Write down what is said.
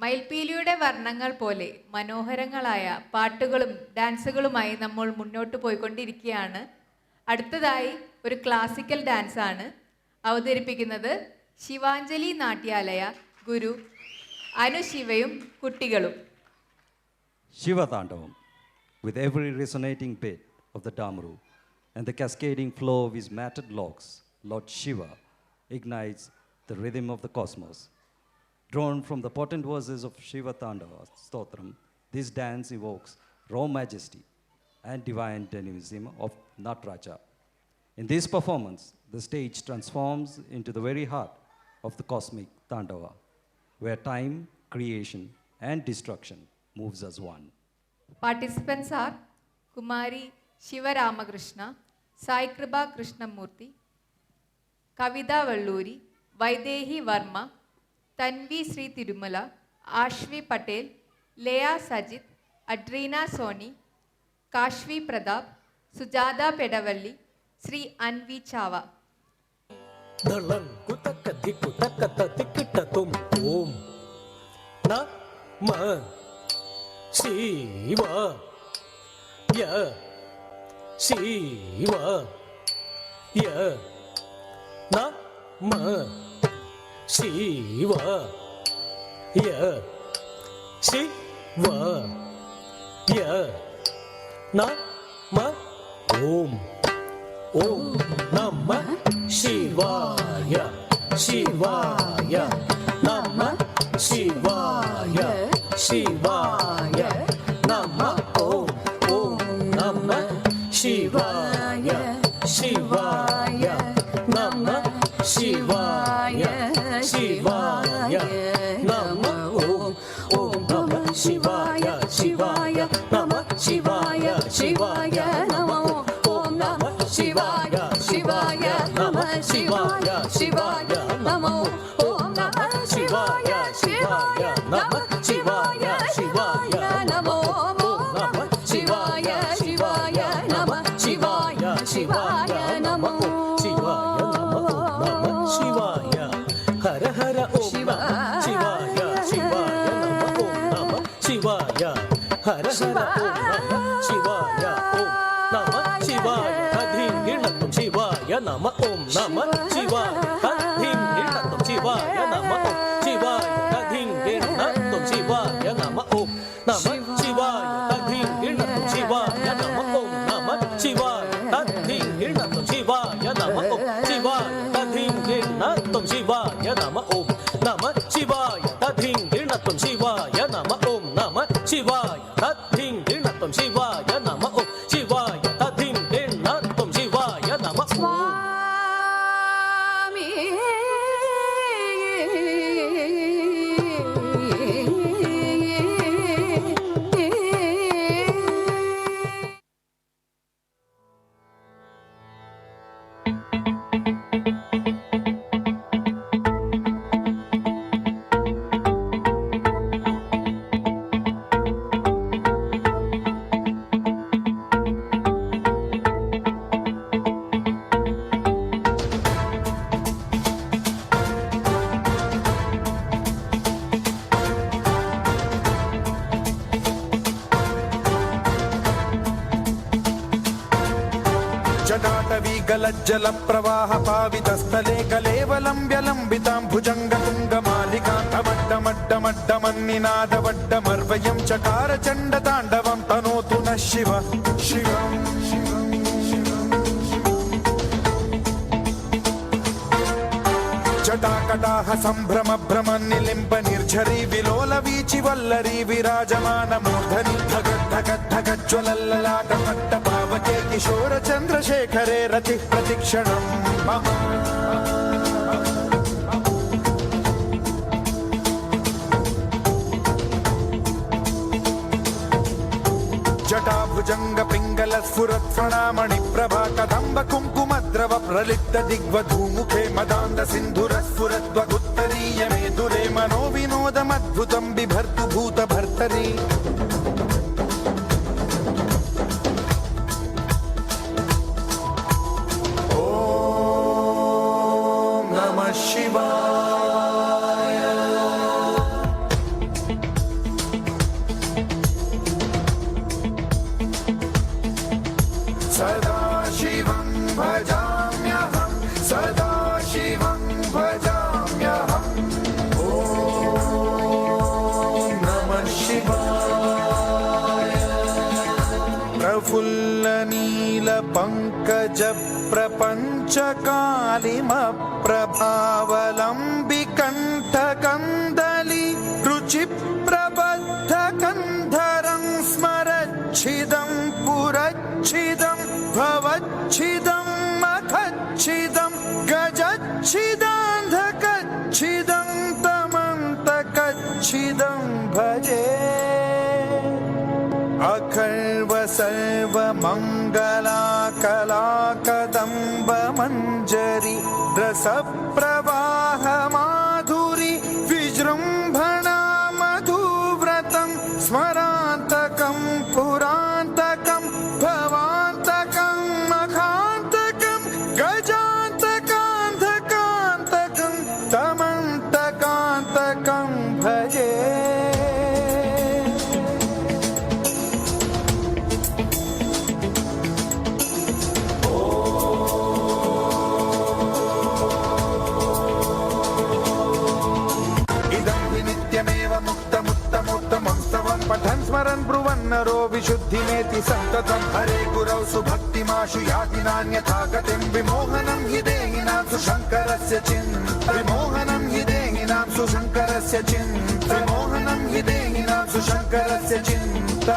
മയിൽപീലിയുടെ വർണ്ണങ്ങൾ പോലെ മനോഹരങ്ങളായ പാട്ടുകളും ഡാൻസുകളുമായി നമ്മൾ മുന്നോട്ട് പോയിക്കൊണ്ടിരിക്കുകയാണ്. അടുത്തതായി ഒരു ക്ലാസിക്കൽ ഡാൻസ് ആണ് അവതരിപ്പിക്കുന്നത് ശിവാഞ്ജലി നാട്യാലയ ഗുരു അനുശിവയും കുട്ടികളും. Shiva-tandavam, with every resonating beat of the Damru and the cascading flow of his matted locks, Lord Shiva ignites the rhythm of the cosmos. Drawn from the potent verses of Shiva-tandava Stotram, this dance evokes raw majesty and divine dynamism of Natraja. In this performance, the stage transforms into the very heart of the cosmic Tandava, where time, creation, and destruction moves as one. Participants are Kumari Shiva Ramakrishna, Sai Kripa Krishnamurthy, Kavida Valluri, Vaidehi Varma, Tanvi Sri Tirumala, Ashvi Patel, Leah Sajid, Adrina Soni, Kashvi Pradap, Sujada Pedavalli, Sri Anvi Chava. Dalan kutaka dikutaka tikita tum om na ma Shiva ya Shiva ya na ma Shiva ya Shiva ya na ma om Om Namah Shivaya Shivaya Namah Shivaya Shivaya Namah Om Om Namah Shivaya Shivaya Namah Shivaya Shivaya Namah Om Om Namah Shivaya Shivaya Namah Shivaya Shivaya Namah Shivaya, Shivaya, Namah Shivaya, Shivaya, Namo, Om Namah Shivaya, Shivaya, Namah Shivaya, Shivaya, Namo, Om Namah Shivaya, Shivaya, Namah Shivaya, Shivaya, Namo, Shivaya, Namah Shivaya, Hara Hara Om Namah Shivaya, Shivaya, Namah Om Namah Shivaya, Hara Hara Om Namah Shivaya, Om Namah Shivaya. Shivaya Nama Om Namah Shivaya Tathim Hirnatam Shivaya Nama Om Shivaya Tathim Hirnatam Shivaya Nama Om Namah Shivaya Tathim Hirnatam Shivaya Nama Om Namah Shivaya Tathim Hirnatam Shivaya Nama Om Shivaya Tathim Hirnatam Shivaya Nama Om Namah Shivaya Tathim Hirnatam Shivaya Nama Om Namah Shivaya Tathim Hirnatam Shivaya Nama Om Shivaya Tathim Hirnatam Shivaya Nama Om जल प्रवाह पावितस्थले कलेवलं व्यलंबितां भुजङ्गतुङ्गमालिकान्तमड्डमड्डमड्डमन्निनादवड्डमर्वयं चकार चण्डताण्डवं तनोतु नः शिव शिवम् जटाकटाह सम्भ्रम भ्रम निलिम्ब निर्झरी विलोल वीचि वल्लरी विराजमान मूर्धनि धगत् धगत् धगज्ज्वलल्ललाट पट्ट पावके किशोर चन्द्रशेखरे रतिः प्रतिक्षणं मम जटाभुजंग पिंगल स्फुरत् फणामणि प्रभा कदम्ब कुङ्कुमद्रव प्रलिप्त दिग्वधूमुखे मदान्ध सिन्धुर स्फुरद्वगुत्तरीय मेदुरे मनो विनोदमद्भुतं बिभर्तु भूत भर्तरि ॐ नमः शिवाय पञ्चकालिमप्रभावलम्बिकण्ठकन्दलि रुचिप्रबद्धकन्धरं स्मरच्छिदं पुरच्छिदं भवच्छिदं मखच्छिदं गजच्छिदान्धकच्छिदं तमन्तकच्छिदं भजे अखर्व सर्वमङ्गला कलाकदम्बमञ्जरी रसप्रवाह माधुरी विजृम्भणा मधुव्रतं स्मरान्तकं पुरान्तकं भवान्तकं मखान्तकं गजान्तकान्धकान्तकं तमन्तकान्तकं भजे पठन् स्मरन् ब्रुवन्नरो विशुद्धिमेति सन्ततं हरे गुरौ सुभक्तिमाशु याति नान्यथा गतिं विमोहनं हि देहिनां सुशङ्करस्य चिन्ता विमोहनं हि देहिनां सुशङ्करस्य चिन्ता विमोहनं हि देहिनां सुशङ्करस्य चिन्ता